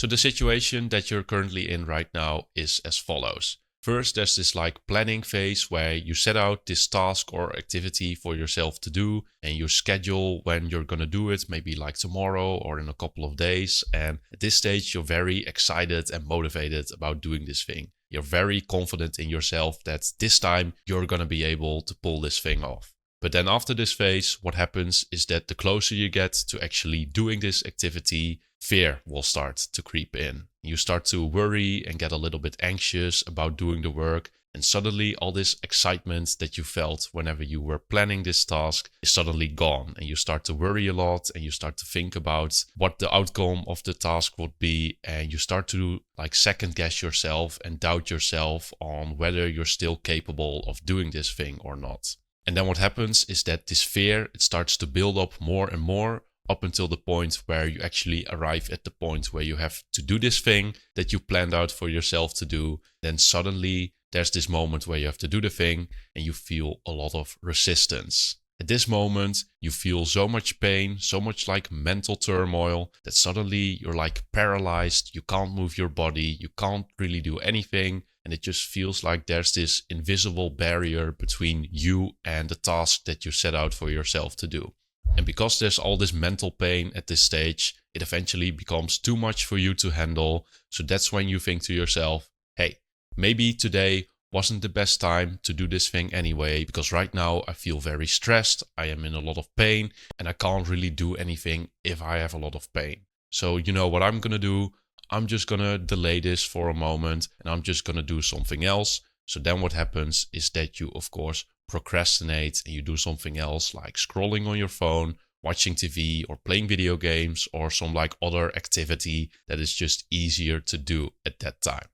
So the situation that you're currently in right now is as follows. First, there's this like planning phase where you set out this task or activity for yourself to do and you schedule when you're going to do it, maybe like tomorrow or in a couple of days. And at this stage, you're very excited and motivated about doing this thing. You're very confident in yourself that this time you're going to be able to pull this thing off. But then after this phase, what happens is that the closer you get to actually doing this activity, fear will start to creep in. You start to worry and get a little bit anxious about doing the work. And suddenly all this excitement that you felt whenever you were planning this task is suddenly gone. And you start to worry a lot and you start to think about what the outcome of the task would be. And you start to like second guess yourself and doubt yourself on whether you're still capable of doing this thing or not. And then what happens is that this fear, it starts to build up more and more up until the point where you actually arrive at the point where you have to do this thing that you planned out for yourself to do. Then suddenly there's this moment where you have to do the thing and you feel a lot of resistance. At this moment, you feel so much pain, so much like mental turmoil that suddenly you're like paralyzed. You can't move your body. You can't really do anything. And it just feels like there's this invisible barrier between you and the task that you set out for yourself to do. And because there's all this mental pain at this stage, it eventually becomes too much for you to handle. So that's when you think to yourself, hey, maybe today wasn't the best time to do this thing anyway, because right now I feel very stressed, I am in a lot of pain, and I can't really do anything if I have a lot of pain. So you know what I'm gonna do? I'm just gonna delay this for a moment and I'm just gonna do something else. So then what happens is that you, of course, procrastinate and you do something else like scrolling on your phone, watching TV or playing video games or some like other activity that is just easier to do at that time.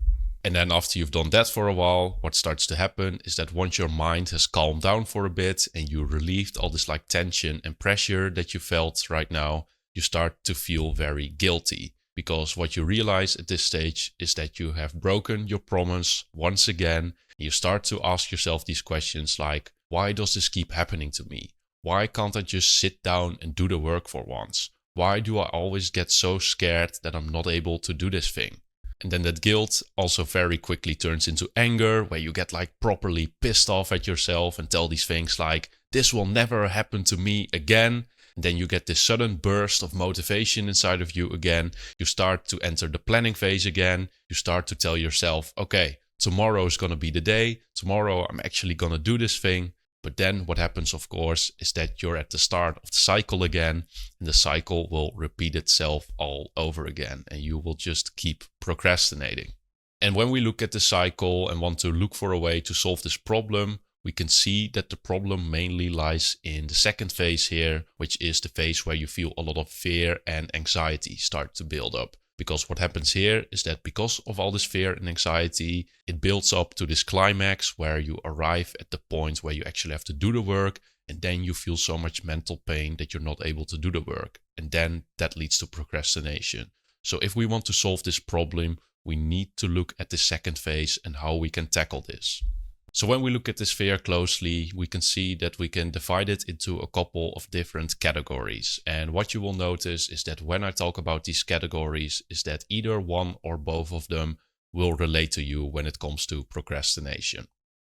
And then after you've done that for a while, what starts to happen is that once your mind has calmed down for a bit and you relieved all this like tension and pressure that you felt right now, you start to feel very guilty. Because what you realize at this stage is that you have broken your promise once again. You start to ask yourself these questions like, why does this keep happening to me? Why can't I just sit down and do the work for once? Why do I always get so scared that I'm not able to do this thing? And then that guilt also very quickly turns into anger, where you get like properly pissed off at yourself and tell these things like, this will never happen to me again. And then you get this sudden burst of motivation inside of you again. You start to enter the planning phase again. You start to tell yourself, okay, tomorrow is going to be the day. Tomorrow I'm actually going to do this thing. But then what happens, of course, is that you're at the start of the cycle again. And the cycle will repeat itself all over again. And you will just keep procrastinating. And when we look at the cycle and want to look for a way to solve this problem, we can see that the problem mainly lies in the second phase here, which is the phase where you feel a lot of fear and anxiety start to build up. Because what happens here is that because of all this fear and anxiety, it builds up to this climax where you arrive at the point where you actually have to do the work, and then you feel so much mental pain that you're not able to do the work. And then that leads to procrastination. So if we want to solve this problem, we need to look at the second phase and how we can tackle this. So when we look at this fear closely, we can see that we can divide it into a couple of different categories. And what you will notice is that when I talk about these categories, is that either one or both of them will relate to you when it comes to procrastination.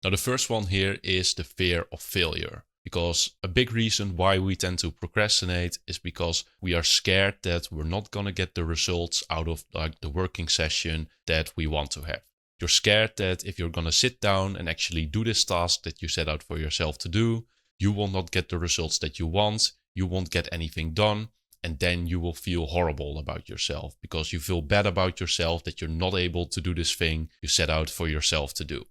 Now, the first one here is the fear of failure. Because a big reason why we tend to procrastinate is because we are scared that we're not going to get the results out of like the working session that we want to have. You're scared that if you're going to sit down and actually do this task that you set out for yourself to do, you will not get the results that you want, you won't get anything done, and then you will feel horrible about yourself because you feel bad about yourself that you're not able to do this thing you set out for yourself to do.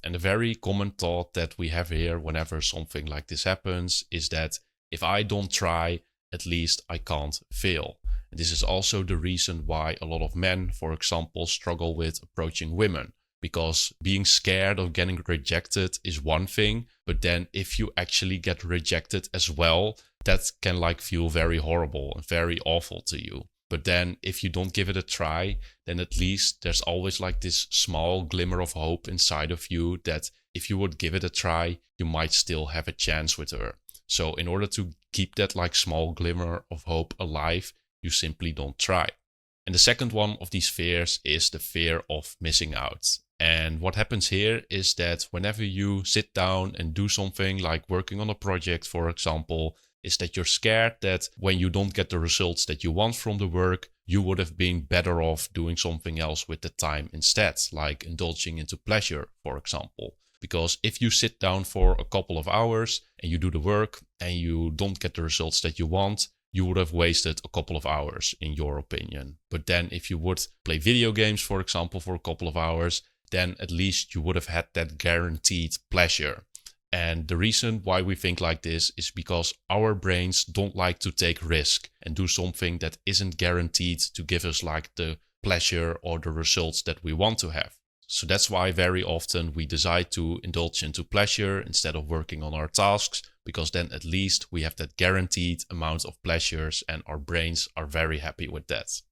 And a very common thought that we have here whenever something like this happens is that if I don't try, at least I can't fail. And this is also the reason why a lot of men, for example, struggle with approaching women. Because being scared of getting rejected is one thing, but then if you actually get rejected as well, that can like feel very horrible and very awful to you. But then if you don't give it a try, then at least there's always like this small glimmer of hope inside of you that if you would give it a try, you might still have a chance with her. So in order to keep that like small glimmer of hope alive, you simply don't try. And the second one of these fears is the fear of missing out. And what happens here is that whenever you sit down and do something like working on a project, for example, is that you're scared that when you don't get the results that you want from the work, you would have been better off doing something else with the time instead, like indulging into pleasure, for example. Because if you sit down for a couple of hours and you do the work and you don't get the results that you want, you would have wasted a couple of hours, in your opinion. But then if you would play video games, for example, for a couple of hours, then at least you would have had that guaranteed pleasure. And the reason why we think like this is because our brains don't like to take risk and do something that isn't guaranteed to give us like the pleasure or the results that we want to have. So that's why very often we decide to indulge into pleasure instead of working on our tasks, because then at least we have that guaranteed amount of pleasures and our brains are very happy with that.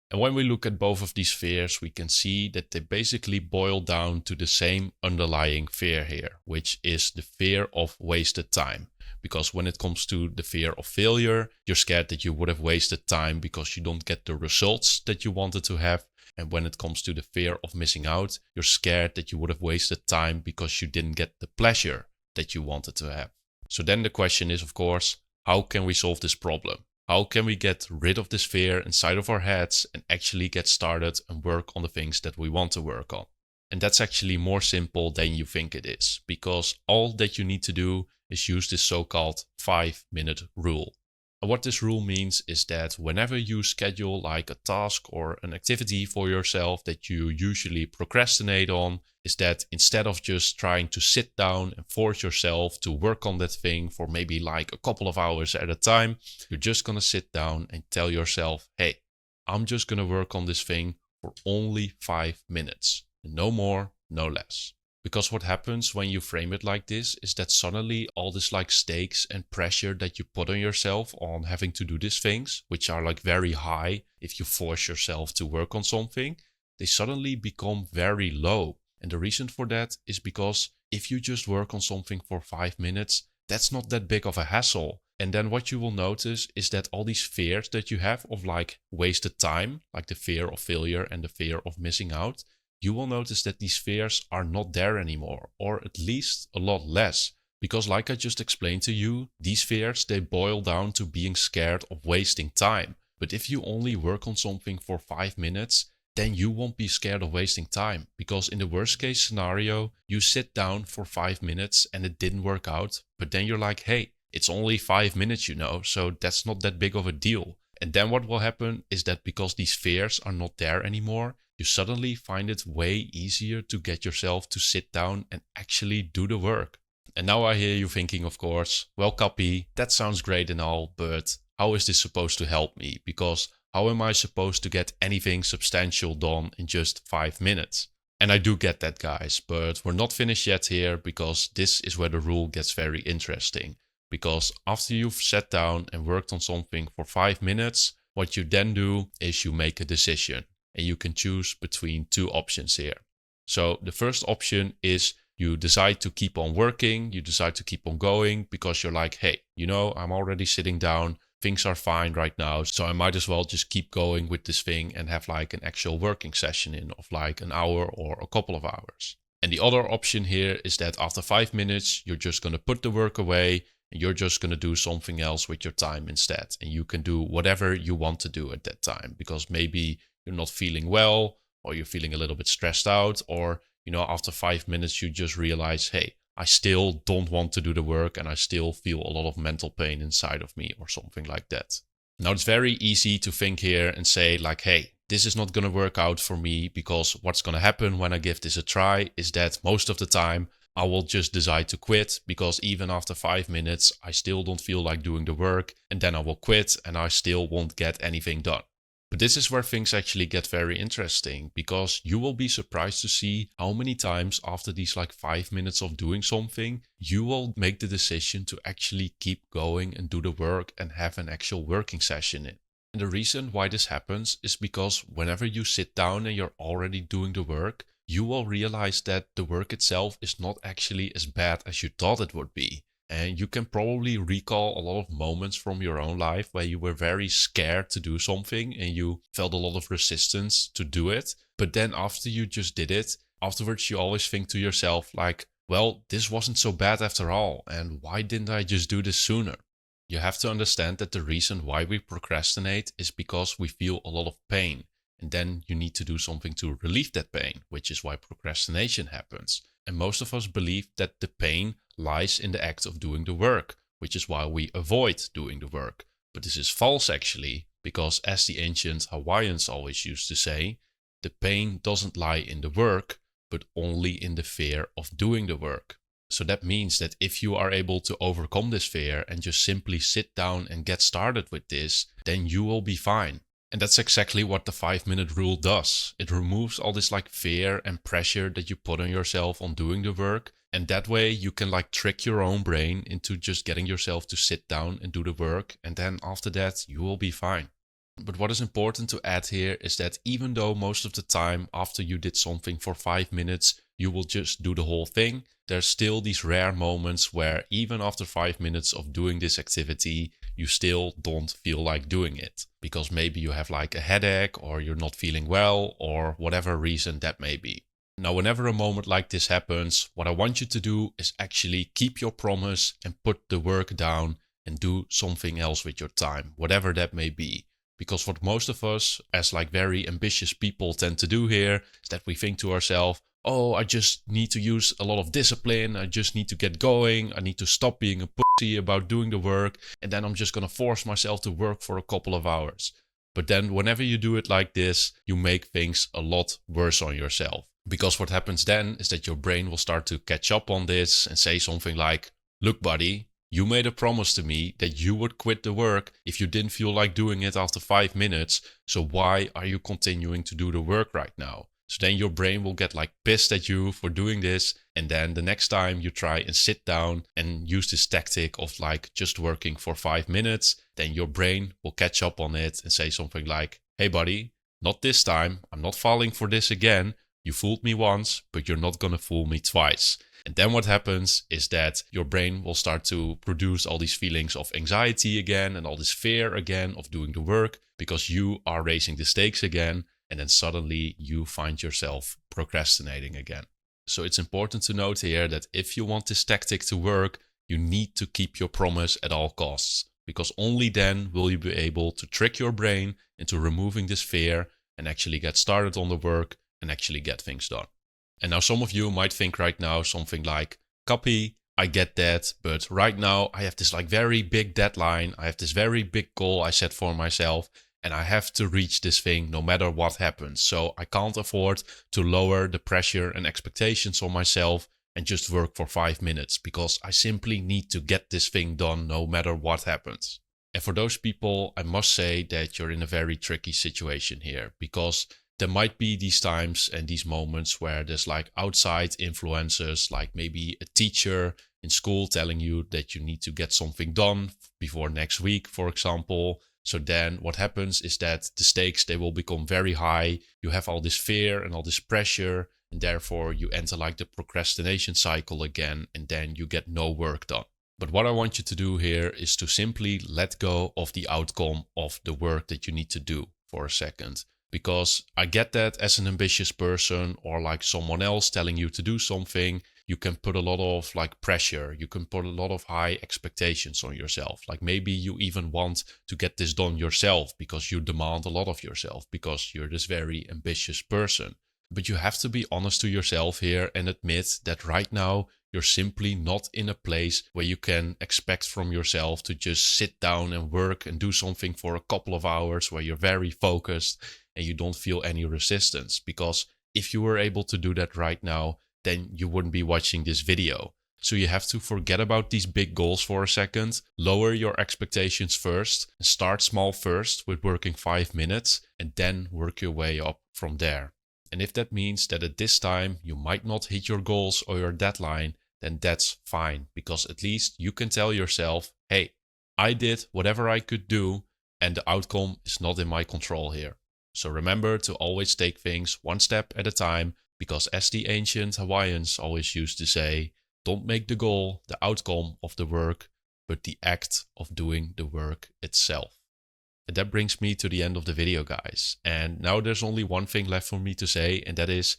And when we look at both of these fears, we can see that they basically boil down to the same underlying fear here, which is the fear of wasted time. Because when it comes to the fear of failure, you're scared that you would have wasted time because you don't get the results that you wanted to have. And when it comes to the fear of missing out, you're scared that you would have wasted time because you didn't get the pleasure that you wanted to have. So then the question is, of course, how can we solve this problem? How can we get rid of this fear inside of our heads and actually get started and work on the things that we want to work on? And that's actually more simple than you think it is, because all that you need to do is use this so-called 5-minute rule. And what this rule means is that whenever you schedule like a task or an activity for yourself that you usually procrastinate on, is that instead of just trying to sit down and force yourself to work on that thing for maybe like a couple of hours at a time, you're just going to sit down and tell yourself, hey, I'm just going to work on this thing for only 5 minutes. No more, no less. Because what happens when you frame it like this is that suddenly all this like stakes and pressure that you put on yourself on having to do these things, which are like very high if you force yourself to work on something, they suddenly become very low. And the reason for that is because if you just work on something for 5 minutes, that's not that big of a hassle. And then what you will notice is that all these fears that you have of like wasted time, like the fear of failure and the fear of missing out, you will notice that these fears are not there anymore, or at least a lot less. Because like I just explained to you, these fears, they boil down to being scared of wasting time. But if you only work on something for 5 minutes, then you won't be scared of wasting time. Because in the worst case scenario, you sit down for 5 minutes and it didn't work out. But then you're like, hey, it's only 5 minutes, so that's not that big of a deal. And then what will happen is that because these fears are not there anymore, you suddenly find it way easier to get yourself to sit down and actually do the work. And now I hear you thinking, of course, well, Cappie, that sounds great and all, but how is this supposed to help me? Because how am I supposed to get anything substantial done in just 5 minutes? And I do get that, guys, but we're not finished yet here, because this is where the rule gets very interesting. Because after you've sat down and worked on something for 5 minutes, what you then do is you make a decision. And you can choose between two options here. So the first option is you decide to keep on working, you decide to keep on going because you're like, hey, I'm already sitting down, things are fine right now, so I might as well just keep going with this thing and have like an actual working session of like an hour or a couple of hours. And the other option here is that after 5 minutes, you're just going to put the work away and you're just going to do something else with your time instead. And you can do whatever you want to do at that time, because maybe you're not feeling well, or you're feeling a little bit stressed out, or, after 5 minutes, you just realize, hey, I still don't want to do the work and I still feel a lot of mental pain inside of me or something like that. Now, it's very easy to think here and say like, hey, this is not going to work out for me, because what's going to happen when I give this a try is that most of the time I will just decide to quit, because even after 5 minutes, I still don't feel like doing the work, and then I will quit and I still won't get anything done. But this is where things actually get very interesting, because you will be surprised to see how many times after these like 5 minutes of doing something, you will make the decision to actually keep going and do the work and have an actual working session in. And the reason why this happens is because whenever you sit down and you're already doing the work, you will realize that the work itself is not actually as bad as you thought it would be. And you can probably recall a lot of moments from your own life where you were very scared to do something and you felt a lot of resistance to do it. But then after you just did it, afterwards you always think to yourself like, well, this wasn't so bad after all. And why didn't I just do this sooner? You have to understand that the reason why we procrastinate is because we feel a lot of pain. And then you need to do something to relieve that pain, which is why procrastination happens. And most of us believe that the pain lies in the act of doing the work, which is why we avoid doing the work. But this is false actually, because as the ancient Hawaiians always used to say, the pain doesn't lie in the work, but only in the fear of doing the work. So that means that if you are able to overcome this fear and just simply sit down and get started with this, then you will be fine. And that's exactly what the 5-minute rule does. It removes all this like fear and pressure that you put on yourself on doing the work. And that way you can like trick your own brain into just getting yourself to sit down and do the work. And then after that, you will be fine. But what is important to add here is that even though most of the time after you did something for 5 minutes, you will just do the whole thing, there's still these rare moments where even after 5 minutes of doing this activity, you still don't feel like doing it. Because maybe you have like a headache or you're not feeling well or whatever reason that may be. Now, whenever a moment like this happens, what I want you to do is actually keep your promise and put the work down and do something else with your time, whatever that may be. Because what most of us as like very ambitious people tend to do here is that we think to ourselves, oh, I just need to use a lot of discipline. I just need to get going. I need to stop being a pussy about doing the work. And then I'm just going to force myself to work for a couple of hours. But then whenever you do it like this, you make things a lot worse on yourself. Because what happens then is that your brain will start to catch up on this and say something like, look, buddy, you made a promise to me that you would quit the work if you didn't feel like doing it after 5 minutes. So why are you continuing to do the work right now? So then your brain will get like pissed at you for doing this. And then the next time you try and sit down and use this tactic of like just working for 5 minutes, then your brain will catch up on it and say something like, hey buddy, not this time. I'm not falling for this again. You fooled me once, but you're not gonna fool me twice. And then what happens is that your brain will start to produce all these feelings of anxiety again and all this fear again of doing the work because you are raising the stakes again. And then suddenly you find yourself procrastinating again. So it's important to note here that if you want this tactic to work, you need to keep your promise at all costs, because only then will you be able to trick your brain into removing this fear and actually get started on the work and actually get things done. And now some of you might think right now something like, Cappie, I get that, but right now I have this like very big deadline. I have this very big goal I set for myself. And I have to reach this thing no matter what happens. So I can't afford to lower the pressure and expectations on myself and just work for 5 minutes because I simply need to get this thing done no matter what happens. And for those people, I must say that you're in a very tricky situation here because there might be these times and these moments where there's like outside influences, like maybe a teacher in school telling you that you need to get something done before next week, for example. So then what happens is that the stakes, they will become very high. You have all this fear and all this pressure, and therefore you enter like the procrastination cycle again, and then you get no work done. But what I want you to do here is to simply let go of the outcome of the work that you need to do for a second. Because I get that as an ambitious person or like someone else telling you to do something, you can put a lot of like pressure. You can put a lot of high expectations on yourself. Like maybe you even want to get this done yourself because you demand a lot of yourself because you're this very ambitious person. But you have to be honest to yourself here and admit that right now you're simply not in a place where you can expect from yourself to just sit down and work and do something for a couple of hours where you're very focused and you don't feel any resistance. Because if you were able to do that right now, then you wouldn't be watching this video. So you have to forget about these big goals for a second, lower your expectations first, and start small first with working 5 minutes, and then work your way up from there. And if that means that at this time you might not hit your goals or your deadline, then that's fine, because at least you can tell yourself, hey, I did whatever I could do, and the outcome is not in my control here. So remember to always take things one step at a time, because as the ancient Hawaiians always used to say, Don't make the goal the outcome of the work, but the act of doing the work itself. And that brings me to the end of the video, guys. And now there's only one thing left for me to say, and that is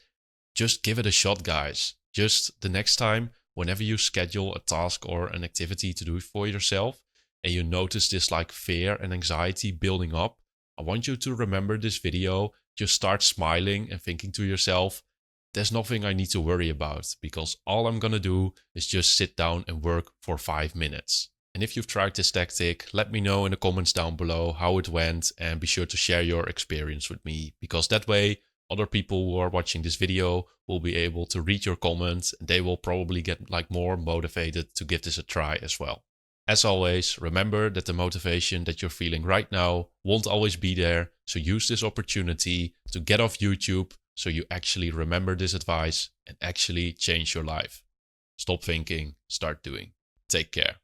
just give it a shot, guys. Just the next time, whenever you schedule a task or an activity to do for yourself, and you notice this like fear and anxiety building up, I want you to remember this video. Just start smiling and thinking to yourself, there's nothing I need to worry about, because all I'm gonna do is just sit down and work for 5 minutes. And if you've tried this tactic, let me know in the comments down below how it went, and be sure to share your experience with me, because that way other people who are watching this video will be able to read your comments, and they will probably get like more motivated to give this a try as well. As always, remember that the motivation that you're feeling right now won't always be there, so use this opportunity to get off YouTube so you actually remember this advice and actually change your life. Stop thinking, start doing. Take care.